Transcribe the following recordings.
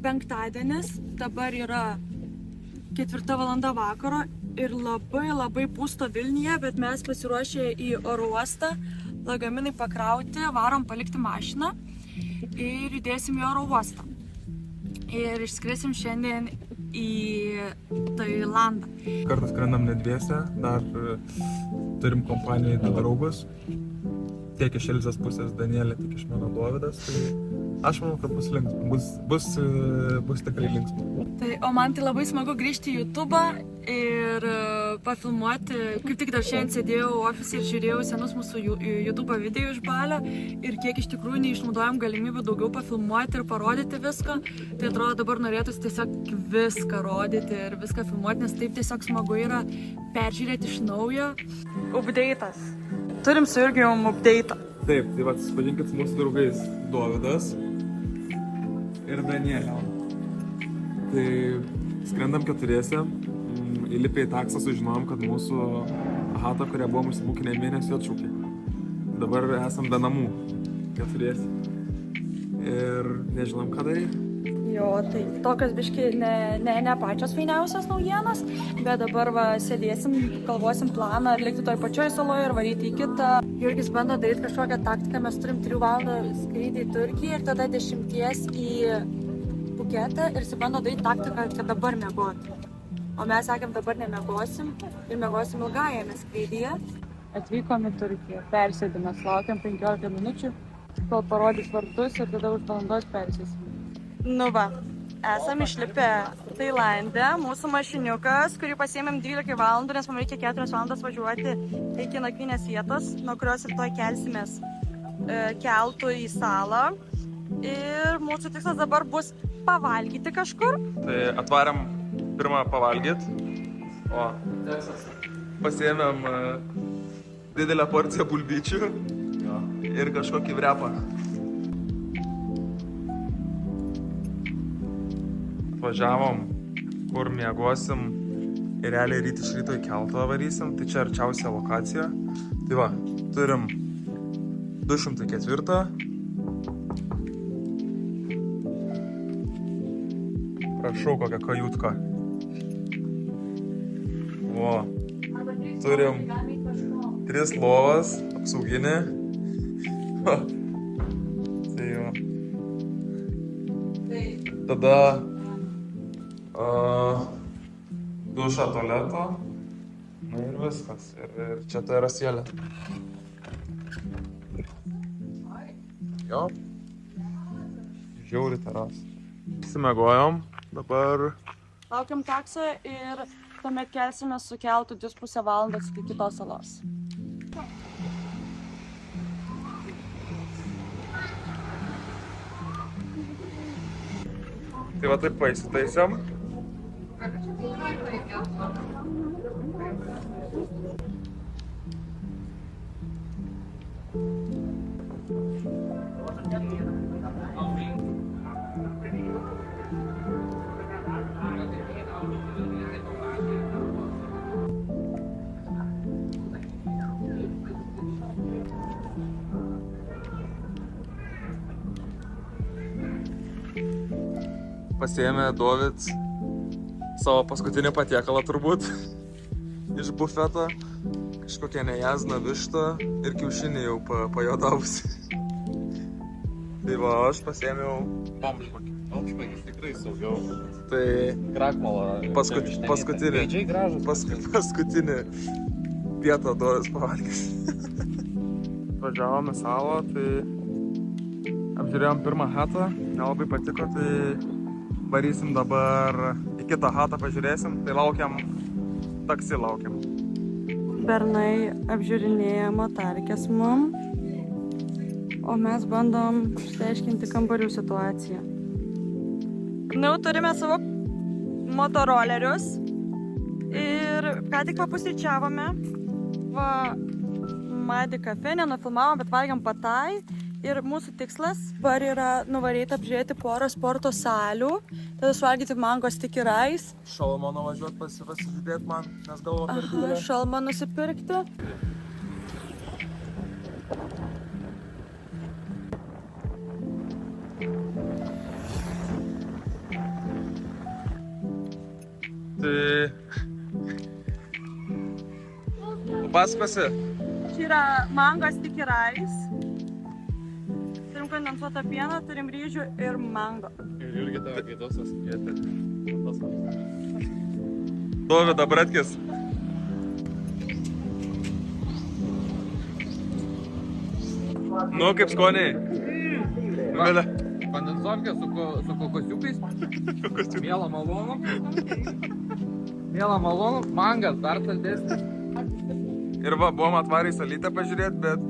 penktadienis, dabar yra 4 valanda vakaro ir labai pūsto Vilniuje, bet mes pasiruošę į oro uostą, lagaminai pakrauti, varom palikti mašiną ir judėsim į oro uostą. Ir išskrisim šiandien į Tailandą. Kartu skrendam ne dviese, dar turim kompanijai 2 draugus. Tiek iš Elzės pusės Danielė, tiek iš mano Dovydas. Tai aš manau, kad bus linksma. Bus tikrai linksma. Tai, o man tai labai smagu grįžti į YouTube'ą ir pafilmuoti. Kaip tik dar šiandien sėdėjau ofise ir žiūrėjau senus mūsų YouTube'o video iš Balio ir kiek iš tikrųjų neišnaudojom galimybių daugiau pafilmuoti ir parodyti visko. Tai atrodo dabar norėtųsi tiesiog viską rodyti ir viską filmuoti, nes taip tiesiog smagu yra peržiūrėti iš naujo. Update'as. Turim su Jurgijum update'ą. Taip, tai vat, susipažinkit su mūsų draugais Dovydas ir Danielė. Tai skrendam 4, įlipę į taksą sužinojom, kad mūsų hata, kurią buvom užsibukinę mėnesį, atšūkė. Dabar esam be namų 4 ir nežinom, ką daryti. Jo, tai tokios biški ne pačios fainiausios naujienos, bet dabar va sėdėsim, galvosim planą ar likti toj pačioj saloje ir varyti į kitą. Jurgis bando daryti kažkokią taktiką, mes turim 3 valandų skrydį į Turkiją ir tada 10 į Puketą ir jis bando daryti taktiką, kad dabar miegot. O mes sakėm, dabar nemiegosim ir miegosim ilgajame skrydyje. Atvykom į Turkiją, persėdimės, laukiam 15 minučių, kol parodys vartus ir tada už valandos persėsim. Nu va, esam išlipę Tailande, mūsų mašiniukas, kurį pasiėmėm 12 valandų, nes mums reikia 4 valandas važiuoti iki nakvynės vietos, nuo kurios ir toj kelsimės keltu į salą. Ir mūsų tikslas dabar bus pavalgyti kažkur. Tai atvarėm pirmą pavalgyti, o pasiėmėm didelę porciją bulbyčių ir kažkokį vrepą. Atvažiavom, kur miegosim ir realiai ryt iš ryto į keltą varysim, tai čia arčiausia lokacija. Tai va, turim 204. Prašau, kokią kajutką. O, turim 3 lovas, apsauginį. Tai va. Tada dušą, tualeto, na ir viskas. Ir čia tai yra sielė. Jo, žiauri terasą. Įsimegojom, dabar Laukiam taksą ir tuomet kelsime su keltu 2,5 valandos iki kitos salos. tai va taip įsitaisėm. Pasiėmė Dovydas savo paskutinį patiekalą turbūt iš bufeto. Kažkokią nejazną vištą ir kiaušinį jau pajodavusi. Tai va, aš pasiėmiau Bomžpakį. Bomžpakis tikrai saugiau. tai Krakmolo. paskutinį pietą Dovydas pavalgys. Važiavome salą, tai apžiūrėjom pirmą hatą, nelabai patiko, tai varysim dabar į kitą hatą, pažiūrėsim, tai laukiam, taksi laukiam. Bernai apžiūrinėja motarkės mum, o mes bandom išsiaiškinti kambarių situaciją. Nu, turime savo motorolerius ir ką tik papusryčiavome. Va, Madi kafe, nenufilmavom, bet valgiam patai. Ir mūsų tikslas dabar yra nuvaryti apžiūrėti porą sporto salių, tada suvalgyti mango sticky rice. Šalmą nuvažiuot pasižiūrėti man, nes galvom per didelę. Šalmą nusipirkti. Tai... Papasakosi? Čia yra mango sticky rice. Turim kondensuotą pieną, turim ryžių ir mango. Ir irgi tave gaidos atskėti. Dovida Bratkis. Nu, kaip skoniai? Vėlė. Kondensuokė su kokosiukais. Mėla malonu. Mėla malonu. Mangas dar saldesnis. Ir va, buvom atvarę į Salytę pažiūrėti, bet...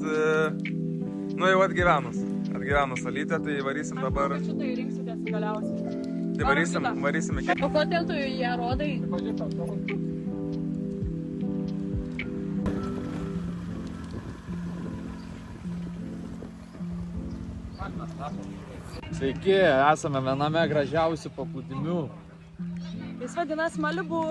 Nu, jau atgyvenus. Atgyvenus Salytę, tai varysim dabar... Šitai rinksitės galiausiai. Tai varysim iki... O kodėl tu ją rodai? Sveiki, esame viename gražiausių paplūdimių. Jis vadinasi Malibu.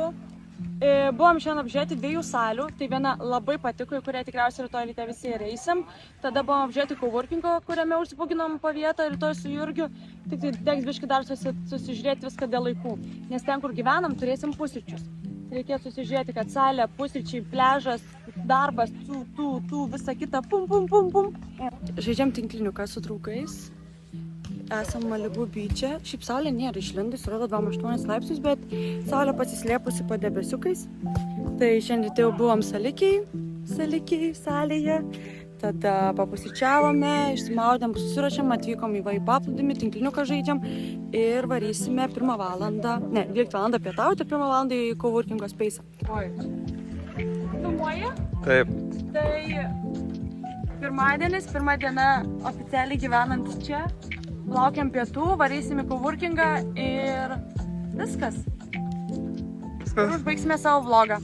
Buvom šiandien apžiūrėti 2 salių, tai viena labai patiko, į kurią tikriausiai rytoj ryte visi ir eisim. Tada buvom apžiūrėti coworkingo, kuriame užsibukinom po vietą rytoj su Jurgiu. Tik tai teks biškį dar susižiūrėti viską dėl laikų, nes ten, kur gyvenam, turėsim pusryčius. Reikės susižiūrėti, kad salė, pusryčiai, pležas, darbas, visa kita, pum. Žaidžiam tinkliniuką su draugais. Esam Malibu beach'e. Šiaip saulė nėra išlindus, rodo 28 laipsnius, bet saulė pasislėpusi po debesiukais. Tai šiandien tai jau buvom Salikiai salėje. Tada papusryčiavome, išsimaudėm, susirašėm, atvykom į paplūdimį, tinkliniuką žaidžiam ir varysime 1 valandą, ne, 12 valandą pietauti, 1 valandą į coworkingo space'ą. Filmuoji? Taip. Tai pirmadienis, pirma diena oficialiai gyvenant čia. Laukiam pietų, varysim į coworkingą ir viskas. Ir užbaigsime savo vlogą.